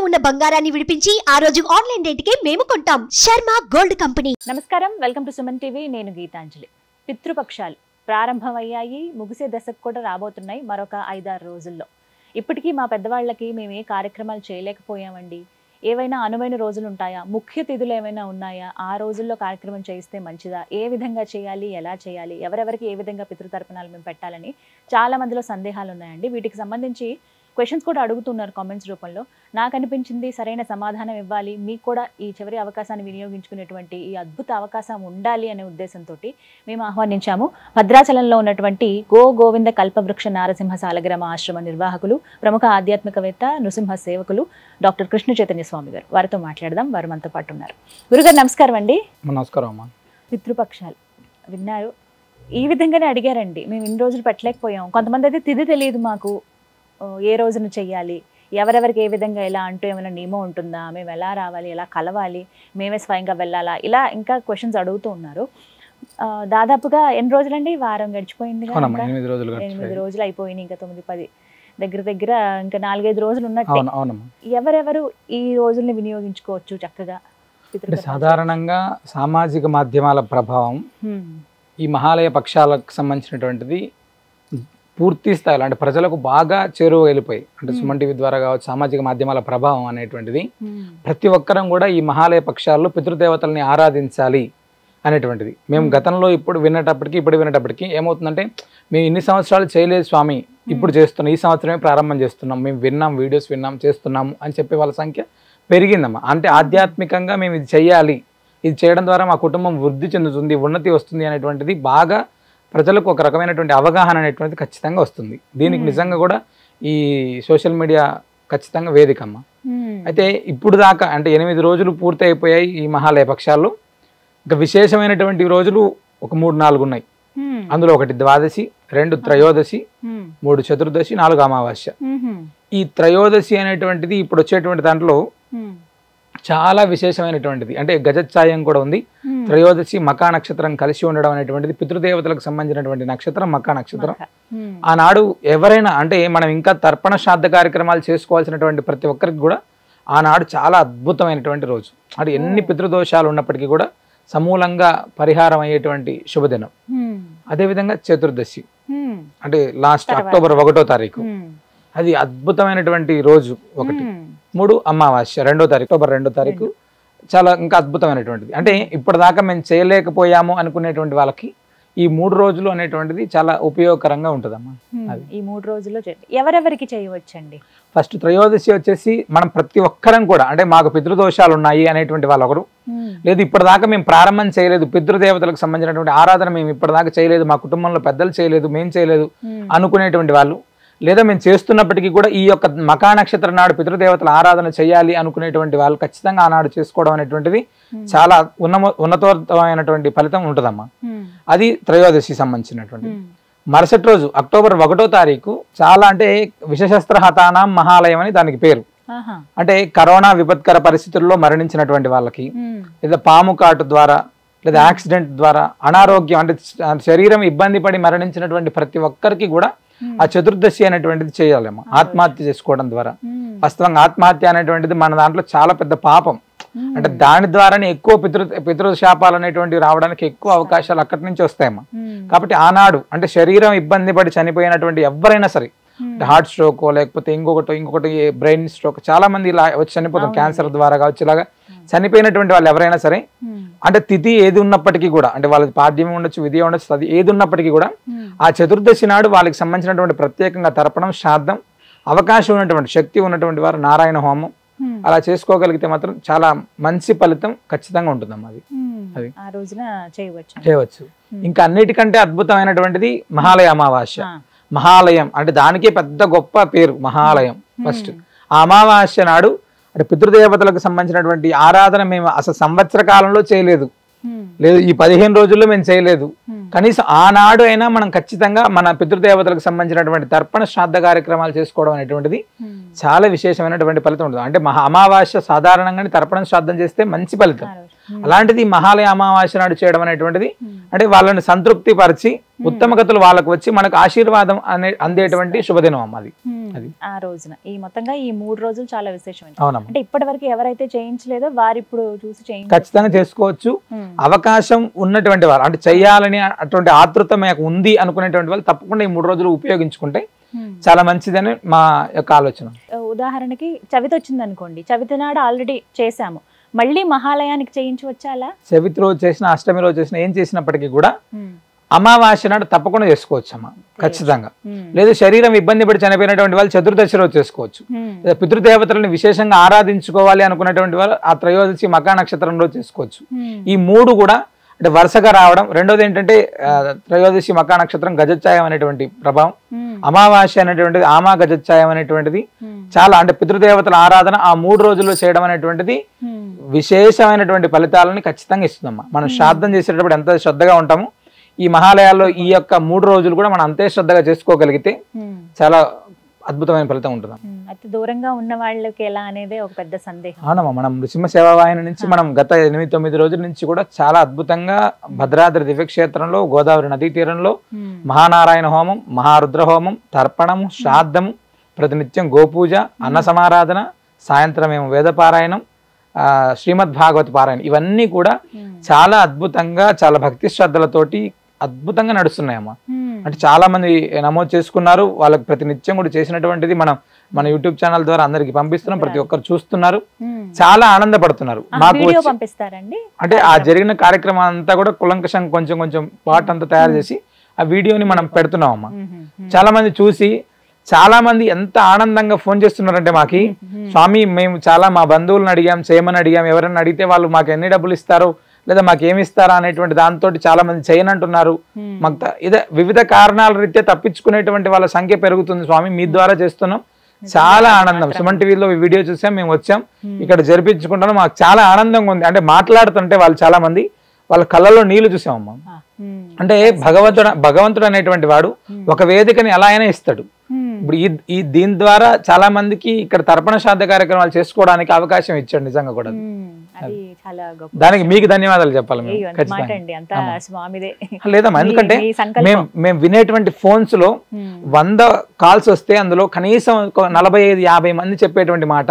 ఉన్న బంగారాన్ని విడిపించి ఆ రోజు ఆన్లైన్ రేటుకే మేము కొంటాం. Sharma gold company. నమస్కారం, వెల్కమ్ టు సుమన్ టీవీ. నేను గీతాంజలి. పితృపక్షాలు ప్రారంభమయ్యాయి, ముగిసే దశకు కూడా రాబోతున్నాయి మరొక 5-6 రోజుల్లో. ఇప్పటికీ మా పెద్దవాళ్ళకి మేము ఏ కార్యక్రమాలు చేయలేకపోయామండి, ఏవైనా అనువైన రోజులు ఉంటాయా, ముఖ్య తిథులు ఏమైనా ఉన్నాయా, ఆ రోజుల్లో కార్యక్రమం చేయిస్తే మంచిదా, ఏ విధంగా చేయాలి, ఎలా చేయాలి, ఎవరెవరికి ఏ విధంగా పితృతర్పణాలు మేము పెట్టాలని చాలా మందిలో సందేహాలు ఉన్నాయండి. వీటికి సంబంధించి క్వశ్చన్స్ కూడా అడుగుతున్నారు కామెంట్స్ రూపంలో. నాకు అనిపించింది సరైన సమాధానం ఇవ్వాలి, మీకు కూడా ఈ చివరి అవకాశాన్ని వినియోగించుకునేటువంటి ఈ అద్భుత అవకాశం ఉండాలి అనే ఉద్దేశంతో మేము ఆహ్వానించాము. భద్రాచలంలో ఉన్నటువంటి గోవింద కల్పవృక్ష నారసింహ సాలగ్రామ ఆశ్రమ నిర్వాహకులు, ప్రముఖ ఆధ్యాత్మికవేత్త, నృసింహ సేవకులు డాక్టర్ కృష్ణ చైతన్య స్వామి గారు. వారితో మాట్లాడదాం. వారు మనతో పాటు ఉన్నారు. గురుగారు నమస్కారం అండి. నమస్కారం అమ్మా. పితృపక్షాలు విన్నారు, ఈ విధంగానే అడిగారండి. మేము ఇన్ని రోజులు పెట్టలేకపోయాం. కొంతమంది అయితే తిథి తెలియదు మాకు, ఏ రోజున చెయ్యాలి, ఎవరెవరికి ఏ విధంగా ఎలా అంటూ ఏమైనా నియమం ఉంటుందా, మేము ఎలా రావాలి, ఎలా కలవాలి, మేమే స్వయంగా వెళ్ళాలా, ఇలా ఇంకా క్వశ్చన్స్ అడుగుతూ ఉన్నారు. దాదాపుగా ఎన్ని రోజులండి? వారం గడిచిపోయింది, 8 రోజులు అయిపోయినాయి. ఇంకా 9-10 దగ్గర ఇంకా 4-5 రోజులు ఉన్నట్టు. ఎవరెవరు ఈ రోజుల్ని వినియోగించుకోవచ్చు చక్కగా? సాధారణంగా సామాజిక మాధ్యమాల ప్రభావం ఈ మహాలయ పక్షాలకు సంబంధించినటువంటిది పూర్తి స్థాయిలో అంటే ప్రజలకు బాగా చేరువ వెళ్ళిపోయి, అంటే సుమన్ టీవీ ద్వారా కావచ్చు, సామాజిక మాధ్యమాల ప్రభావం అనేటువంటిది ప్రతి ఒక్కరం కూడా ఈ మహాలయ పక్షాల్లో పితృదేవతల్ని ఆరాధించాలి అనేటువంటిది. మేము గతంలో ఇప్పుడు వినేటప్పటికీ ఏమవుతుందంటే, మేము ఇన్ని సంవత్సరాలు చేయలేదు స్వామి, ఇప్పుడు చేస్తున్నాం, ఈ సంవత్సరమే ప్రారంభం చేస్తున్నాం, మేము విన్నాం, వీడియోస్ విన్నాం, చేస్తున్నాము అని చెప్పే వాళ్ళ సంఖ్య పెరిగిందమ్మా. అంటే ఆధ్యాత్మికంగా మేము ఇది చెయ్యాలి, ఇది చేయడం ద్వారా మా కుటుంబం వృద్ధి చెందుతుంది, ఉన్నతి వస్తుంది అనేటువంటిది బాగా ప్రజలకు ఒక రకమైనటువంటి అవగాహన అనేటువంటిది ఖచ్చితంగా వస్తుంది. దీనికి నిజంగా కూడా ఈ సోషల్ మీడియా ఖచ్చితంగా వేదికమ్మ. అయితే ఇప్పుడు దాకా అంటే 8 రోజులు పూర్తి అయిపోయాయి ఈ మహాలయ పక్షాల్లో. ఇంకా విశేషమైనటువంటి రోజులు ఒక 3-4 ఉన్నాయి. అందులో 1 ద్వాదశి, 2 త్రయోదశి, 3 చతుర్దశి, 4 అమావాస్య. ఈ త్రయోదశి అనేటువంటిది ఇప్పుడు వచ్చేటువంటి దాంట్లో చాలా విశేషమైనటువంటిది. అంటే గజఛాయం కూడా ఉంది. త్రయోదశి మకా నక్షత్రం కలిసి ఉండడం అనేటువంటిది పితృదేవతలకు సంబంధించినటువంటి నక్షత్రం మకా నక్షత్రం. ఆనాడు ఎవరైనా అంటే మనం ఇంకా తర్పణ శ్రాద్ధ కార్యక్రమాలు చేసుకోవాల్సినటువంటి ప్రతి ఒక్కరికి కూడా ఆనాడు చాలా అద్భుతమైనటువంటి రోజు. అంటే ఎన్ని పితృదోషాలు ఉన్నప్పటికీ కూడా సమూలంగా పరిహారం అయ్యేటువంటి శుభదినం. అదేవిధంగా చతుర్దశి అంటే లాస్ట్ అక్టోబర్ 1వ తారీఖు, అది అద్భుతమైనటువంటి రోజు. 3 అమావాస్య 2వ తారీఖు, అక్టోబర్ 2వ తారీఖు చాలా ఇంకా అద్భుతమైనటువంటిది. అంటే ఇప్పటిదాకా మేము చేయలేకపోయాము అనుకునేటువంటి వాళ్ళకి ఈ 3 రోజులు అనేటువంటిది చాలా ఉపయోగకరంగా ఉంటుందమ్మా. ఈ 3 రోజుల్లో ఎవరెవరికి చేయవచ్చండి? ఫస్ట్ త్రయోదశి వచ్చేసి మనం ప్రతి ఒక్కరం కూడా, అంటే మాకు పితృదోషాలు ఉన్నాయి అనేటువంటి వాళ్ళు ఒకరు, లేదు ఇప్పటిదాకా మేము ప్రారంభం చేయలేదు, పితృదేవతలకు సంబంధించినటువంటి ఆరాధన మేము ఇప్పటిదాకా చేయలేదు, మా కుటుంబంలో పెద్దలు చేయలేదు, మేము చేయలేదు అనుకునేటువంటి వాళ్ళు, లేదా మేము చేస్తున్నప్పటికీ కూడా ఈ యొక్క మకా నక్షత్రం నాడు పితృదేవతల ఆరాధన చేయాలి అనుకునేటువంటి వాళ్ళు ఖచ్చితంగా ఆనాడు చేసుకోవడం అనేటువంటిది చాలా ఉన్నతమైనటువంటి ఫలితం ఉంటుందమ్మా. అది త్రయోదశి సంబంధించినటువంటి. మరుసటి రోజు అక్టోబర్ 1వ తారీఖు చాలా అంటే విశేషస్త్ర హతానాం మహాలయం అని దానికి పేరు. అంటే కరోనా విపత్కర పరిస్థితుల్లో మరణించినటువంటి వాళ్ళకి, లేదా పాము కాటు ద్వారా, లేదా యాక్సిడెంట్ ద్వారా, అనారోగ్యం అంటే శరీరం ఇబ్బంది పడి మరణించినటువంటి ప్రతి ఒక్కరికి కూడా ఆ చతుర్దశి అనేటువంటిది చేయాలేమో. ఆత్మహత్య చేసుకోవడం ద్వారా, వాస్తవంగా ఆత్మహత్య అనేటువంటిది మన దాంట్లో చాలా పెద్ద పాపం. అంటే దాని ద్వారానే ఎక్కువ పితృశాపాలు అనేటువంటివి రావడానికి ఎక్కువ అవకాశాలు అక్కడి నుంచి వస్తాయమ్మా. కాబట్టి ఆనాడు అంటే శరీరం ఇబ్బంది పడి చనిపోయినటువంటి ఎవరైనా సరే, హార్ట్ స్ట్రోక్ లేకపోతే ఇంకొకటి బ్రెయిన్ స్ట్రోక్, చాలా మంది ఇలా వచ్చి చనిపోతాం, క్యాన్సర్ ద్వారా కావచ్చు, ఇలాగా చనిపోయినటువంటి వాళ్ళు ఎవరైనా సరే, అంటే తిథి ఏది ఉన్నప్పటికీ కూడా, అంటే వాళ్ళకి పాడ్యం ఉండొచ్చు, విధి ఉండొచ్చు, అది ఏది ఉన్నప్పటికీ కూడా ఆ చతుర్దశి నాడు వాళ్ళకి సంబంధించినటువంటి ప్రత్యేకంగా తర్పణం, శ్రాద్ధం, అవకాశం ఉన్నటువంటి శక్తి ఉన్నటువంటి వారు నారాయణ హోమం అలా చేసుకోగలిగితే మాత్రం చాలా మంచి ఫలితం ఖచ్చితంగా ఉంటుందమ్మా. అది ఆ రోజున చేయవచ్చు. ఇంకా అన్నిటికంటే అద్భుతమైనటువంటిది మహాలయ అమావాస్య. మహాలయం అంటే దానికే పెద్ద గొప్ప పేరు మహాలయం. ఫస్ట్ ఆ అమావాస్య నాడు అంటే పితృదేవతలకు సంబంధించినటువంటి ఆరాధన మేము అసలు సంవత్సర కాలంలో చేయలేదు, లేదు ఈ 15 రోజుల్లో మేము చేయలేదు, కనీసం ఆనాడు అయినా మనం ఖచ్చితంగా మన పితృదేవతలకు సంబంధించినటువంటి తర్పణ శ్రాద్ధ కార్యక్రమాలు చేసుకోవడం అనేటువంటిది చాలా విశేషమైనటువంటి ఫలితం ఉంటుంది. అంటే అమావాస్య సాధారణంగానే తర్పణం శ్రాద్ధం చేస్తే మంచి ఫలితం. అలాంటిది మహాలయ అమావాస్య నాడు చేయడం అనేటువంటిది అంటే వాళ్ళని సంతృప్తి పరిచి ఉత్తమ గతులు వాళ్ళకు వచ్చి మనకు ఆశీర్వాదం అందేటువంటి శుభదినం అమ్మ అది ఆ రోజున ఈ మొత్తంగా ఈ 3 రోజులు చాలా విశేషమైనది. అవునమ్మా. అంటే ఇప్పటి వరకు ఎవరైతే చేయించలేదో వారు ఇప్పుడు చూసి చేయించు. ఖచ్చితంగా చేసుకోవచ్చు. అవకాశం ఉన్నటువంటి వారు అంటే చెయ్యాలని అటువంటి ఆతృత మీకు ఉంది అనుకునేటువంటి వాళ్ళు తప్పకుండా ఈ 3 రోజులు ఉపయోగించుకుంటే చాలా మంచిదని మా యొక్క ఆలోచన. ఉదాహరణకి చవితి వచ్చింది అనుకోండి, చవితి నాడు ఆల్రెడీ చేసాము, మళ్ళీ మహాలయానికి చేయించవచ్చా? అలా చవితి రోజు చేసిన, అష్టమి రోజు చేసిన, ఏం చేసినప్పటికీ కూడా అమావాస్య నాడు తప్పకుండా చేసుకోవచ్చు అమ్మా, ఖచ్చితంగా. లేదు శరీరం ఇబ్బంది పడి చనిపోయినటువంటి వాళ్ళు చతుర్దశి రోజు చేసుకోవచ్చు. పితృదేవతలను విశేషంగా ఆరాధించుకోవాలి అనుకున్నటువంటి వాళ్ళు ఆ త్రయోదశి మకా నక్షత్రం రోజు చేసుకోవచ్చు. ఈ 3 కూడా అంటే వరుసగా రావడం. రెండోది ఏంటంటే త్రయోదశి మకా నక్షత్రం గజఛాయం అనేటువంటి ప్రభావం, అమావాస్య అనేటువంటిది ఆమా గజఛాయం అనేటువంటిది చాలా అంటే పితృదేవతల ఆరాధన ఆ 3 రోజుల్లో చేయడం అనేటువంటిది విశేషమైనటువంటి ఫలితాలని ఖచ్చితంగా ఇస్తుందమ్మా. మనం శ్రాద్ధం చేసేటప్పుడు ఎంత శ్రద్ధగా ఉంటామో ఈ మహాలయాల్లో ఈ యొక్క 3 రోజులు కూడా మనం అంతే శ్రద్ధగా చేసుకోగలిగితే చాలా అద్భుతమైన ఫలితం ఉంటుంది. అయితే దూరంగా ఉన్న వాళ్ళకి ఎలా అనేది ఒక పెద్ద సందేహం. అవునమ్మా, మనం నృసింహ సేవావాహిని నుంచి మనం గత 8-9 రోజుల నుంచి కూడా చాలా అద్భుతంగా భద్రాద్రి దివ్యక్షేత్రంలో గోదావరి నదీ తీరంలో మహానారాయణ హోమం, మహారుద్ర హోమం, తర్పణము, శ్రాద్ధము, ప్రతినిత్యం గోపూజ, అన్న సమారాధన, సాయంత్రం ఏమో వేదపారాయణం, శ్రీమద్ భాగవత పారాయణం, ఇవన్నీ కూడా చాలా అద్భుతంగా చాలా భక్తి శ్రద్ధలతోటి అద్భుతంగా నడుస్తున్నాయమ్మా. అంటే చాలా మంది నమోదు చేసుకున్నారు. వాళ్ళకి ప్రతి నిత్యం కూడా చేసినటువంటిది మన యూట్యూబ్ ఛానల్ ద్వారా అందరికి పంపిస్తున్నాం. ప్రతి ఒక్కరు చూస్తున్నారు, చాలా ఆనందపడుతున్నారు. మాకు పంపిస్తారండి అంటే ఆ జరిగిన కార్యక్రమం అంతా కూడా కులంకషంగా కొంచెం కొంచెం పార్ట్ అంతా తయారు చేసి ఆ వీడియోని మనం పెడుతున్నాం అమ్మా. చాలా మంది చూసి చాలా మంది ఎంత ఆనందంగా ఫోన్ చేస్తున్నారంటే మాకి, స్వామి మేము చాలా మా బంధువులను అడిగాం, చేయమని అడిగాం, ఎవరైనా అడిగితే వాళ్ళు మాకు ఎన్ని డబ్బులు ఇస్తారో లేదా మాకు ఏమి ఇస్తారా అనేటువంటి దాంతో చాలా మంది చేయనంటున్నారు. మాకు ఇదే వివిధ కారణాల రీత్యా తప్పించుకునేటువంటి వాళ్ళ సంఖ్య పెరుగుతుంది స్వామి, మీ ద్వారా చేస్తున్నాం, చాలా ఆనందం. సుమన్ టీవీలో ఈ వీడియో చూసాం, మేము వచ్చాం, ఇక్కడ జరిపించుకుంటాం, మాకు చాలా ఆనందంగా ఉంది. అంటే మాట్లాడుతుంటే వాళ్ళు చాలా మంది వాళ్ళ కళ్ళలో నీళ్లు చూసామమ్మా. అంటే భగవంతుడు అనేటువంటి వాడు ఒక వేదికని ఎలా అయినా ఇస్తాడు. ఇప్పుడు ఈ దీని ద్వారా చాలా మందికి ఇక్కడ తర్పణ శ్రాద్ధ కార్యక్రమాలు చేసుకోవడానికి అవకాశం ఇచ్చాడు నిజంగా కూడా. దానికి మీకు ధన్యవాదాలు చెప్పాలి లేదమ్మా. ఎందుకంటే మేము వినేటువంటి ఫోన్స్ లో 100 కాల్స్ వస్తే అందులో కనీసం 45-50 మంది చెప్పేటువంటి మాట,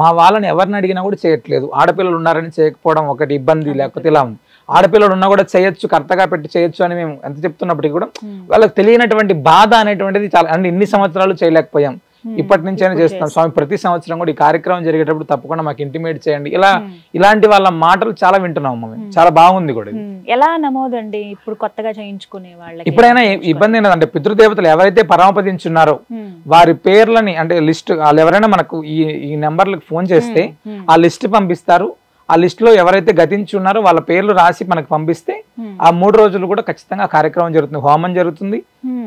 మా వాళ్ళని ఎవరిని అడిగినా కూడా చేయట్లేదు, ఆడపిల్లలు ఉన్నారని చేయకపోవడం ఒకటి ఇబ్బంది, లేకపోతే ఇలా ఆడపిల్లలు ఉన్నా కూడా చేయొచ్చు, కర్తగా పెట్టి చేయొచ్చు అని మేము ఎంత చెప్తున్నప్పటికీ కూడా వాళ్ళకి తెలియనటువంటి బాధ అనేటువంటిది చాలా. అంటే ఇన్ని సంవత్సరాలు చేయలేకపోయాం, ఇప్పటి నుంచైనా చేస్తాం స్వామి, ప్రతి సంవత్సరం కూడా ఈ కార్యక్రమం జరిగేటప్పుడు తప్పకుండా మాకు ఇంటిమేట్ చేయండి, ఇలాంటి వాళ్ళ మాటలు చాలా వింటున్నాం మేము. చాలా బాగుంది కూడా. ఎలా నమోదండి ఇప్పుడు కొత్తగా చేయించుకునే వాళ్ళకి? ఇప్పుడైనా ఇబ్బంది ఏంటంటే పితృదేవతలు ఎవరైతే పరమపదించున్నారో వారి పేర్లని అంటే లిస్ట్, వాళ్ళు ఎవరైనా మనకు ఈ నెంబర్లకు ఫోన్ చేస్తే ఆ లిస్ట్ పంపిస్తారు. ఆ లిస్ట్ లో ఎవరైతే గతించి ఉన్నారో వాళ్ళ పేర్లు రాసి మనకు పంపిస్తే ఆ 3 రోజులు కూడా ఖచ్చితంగా కార్యక్రమం జరుగుతుంది. హోమం జరుగుతుంది,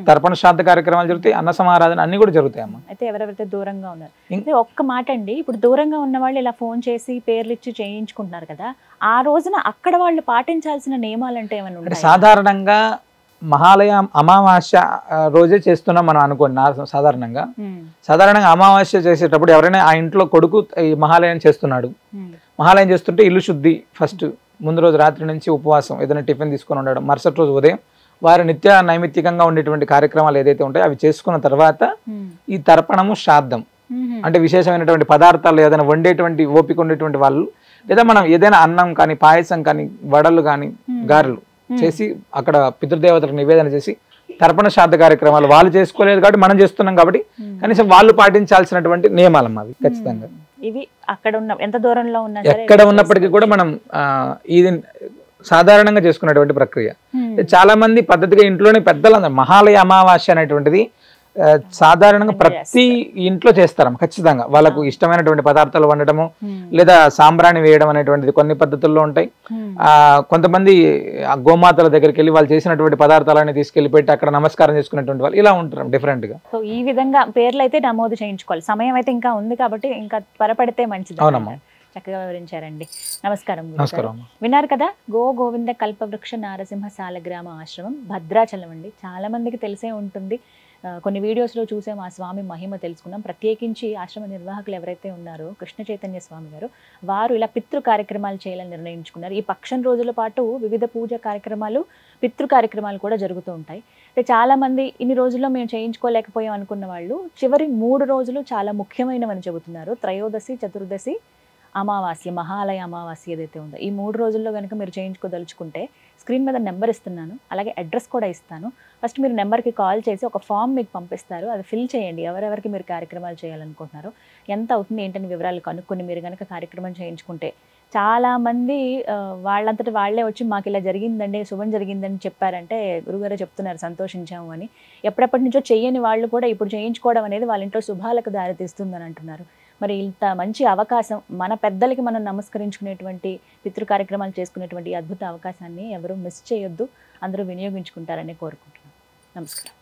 తర్పణ శ్రాద్ధ కార్యక్రమాలు జరుగుతాయి, అన్న సమారాధన అన్ని కూడా జరుగుతాయి అమ్మా. అయితే ఎవరెవరైతే దూరంగా ఉన్నారు, ఒక్క మాట అండి, ఇప్పుడు దూరంగా ఉన్న వాళ్ళు ఇలా ఫోన్ చేసి పేర్లు ఇచ్చి చేయించుకుంటున్నారు కదా, ఆ రోజున అక్కడ వాళ్ళు పాటించాల్సిన నియమాలు అంటే ఏమైనా ఉంటాయి? సాధారణంగా మహాలయ అమావాస్య రోజే చేస్తున్నాం మనం అనుకోండి. సాధారణంగా అమావాస్య చేసేటప్పుడు ఎవరైనా ఆ ఇంట్లో కొడుకు ఈ మహాలయం చేస్తున్నాడు, మహాలయం చేస్తుంటే ఇల్లు శుద్ధి ఫస్ట్, ముందు రోజు రాత్రి నుంచి ఉపవాసం, ఏదైనా టిఫిన్ తీసుకొని ఉండడం, మరుసటి రోజు ఉదయం వారి నిత్య నైమిత్తికంగా ఉండేటువంటి కార్యక్రమాలు ఏదైతే ఉంటాయో అవి చేసుకున్న తర్వాత ఈ తర్పణము, శ్రాద్ధం అంటే విశేషమైనటువంటి పదార్థాలు ఏదైనా వండేటువంటి ఓపిక ఉండేటువంటి వాళ్ళు, లేదా మనం ఏదైనా అన్నం కానీ, పాయసం కానీ, వడలు కానీ, గారెలు చేసి అక్కడ పితృదేవతలకు నివేదన చేసి తర్పణ శ్రాద్ధ కార్యక్రమాలు వాళ్ళు చేసుకోలేదు కాబట్టి మనం చేస్తున్నాం కాబట్టి కనీసం వాళ్ళు పాటించాల్సినటువంటి నియమాలమ్మా అవి ఖచ్చితంగా. ఇవి అక్కడ ఉన్న ఎంత దూరంలో ఉన్నా ఎక్కడ ఉన్నప్పటికీ కూడా మనం ఇది సాధారణంగా చేసుకున్నటువంటి ప్రక్రియ. చాలా మంది పద్ధతిగా ఇంట్లోనే పెద్దలందరూ మహాలయ అమావాస్య అనేటువంటిది సాధారణంగా ప్రతి ఇంట్లో చేస్తారు ఖచ్చితంగా. వాళ్ళకు ఇష్టమైనటువంటి పదార్థాలు వండటము లేదా సాంబ్రాణి వేయడం అనేటువంటిది కొన్ని పద్ధతుల్లో ఉంటాయి. కొంతమంది గోమాతల దగ్గరికి వెళ్ళి వాళ్ళు చేసినటువంటి పదార్థాలని తీసుకెళ్లి పెట్టి అక్కడ నమస్కారం చేసుకునేటువంటి వాళ్ళు ఇలా ఉంటారు డిఫరెంట్ గా. సో ఈ విధంగా పేర్లు అయితే నమోదు చేయించుకోవాలి. సమయం అయితే ఇంకా ఉంది కాబట్టి ఇంకా త్వరపడితే మంచిది. అవునమ్మా, చక్కగా వివరించారండి. నమస్కారం. నమస్కారం. విన్నారు కదా, గోవింద కల్పవృక్ష నారసింహ సాలగ్రామ ఆశ్రమం భద్రాచలం అండి. చాలా మందికి తెలిసే ఉంటుంది. కొన్ని వీడియోస్లో చూసాం, ఆ స్వామి మహిమ తెలుసుకున్నాం. ప్రత్యేకించి ఆశ్రమ నిర్వాహకులు ఎవరైతే ఉన్నారో కృష్ణ చైతన్య స్వామి గారు, వారు ఇలా పితృ కార్యక్రమాలు చేయాలని నిర్ణయించుకున్నారు. ఈ పక్షం రోజుల పాటు వివిధ పూజ కార్యక్రమాలు, పితృ కార్యక్రమాలు కూడా జరుగుతూ ఉంటాయి. అంటే చాలామంది ఇన్ని రోజుల్లో మేము చేయించుకోలేకపోయాం అనుకున్న వాళ్ళు చివరి 3 రోజులు చాలా ముఖ్యమైనవని చెబుతున్నారు. త్రయోదశి, చతుర్దశి, అమావాస్య, మహాలయ అమావాస్య ఏదైతే ఉందో ఈ 3 రోజుల్లో కనుక మీరు చేయించుకోదలుచుకుంటే స్క్రీన్ మీద నెంబర్ ఇస్తున్నాను, అలాగే అడ్రస్ కూడా ఇస్తాను. ఫస్ట్ మీరు నెంబర్కి కాల్ చేసి ఒక ఫామ్ మీకు పంపిస్తారు, అది ఫిల్ చేయండి. ఎవరెవరికి మీరు కార్యక్రమాలు చేయాలనుకుంటున్నారో, ఎంత అవుతుంది ఏంటని వివరాలు కనుక్కొని మీరు కనుక కార్యక్రమం చేయించుకుంటే చాలామంది వాళ్ళంతటి వాళ్ళే వచ్చి మాకు ఇలా జరిగిందండి, శుభం జరిగిందని చెప్పారంటే గురుగారు చెప్తున్నారు సంతోషించాము అని. ఎప్పటి నుంచో చెయ్యని వాళ్ళు కూడా ఇప్పుడు చేయించుకోవడం అనేది వాళ్ళ ఇంట్లో శుభాలకు దారితీస్తుందని అంటున్నారు. మరి ఇంత మంచి అవకాశం, మన పెద్దలకి మనం నమస్కరించుకునేటువంటి, పితృ కార్యక్రమాలు చేసుకునేటువంటి అద్భుత అవకాశాన్ని ఎవరు మిస్ చేయొద్దు, అందరూ వినియోగించుకుంటారని కోరుకుంటున్నాను. నమస్కారం.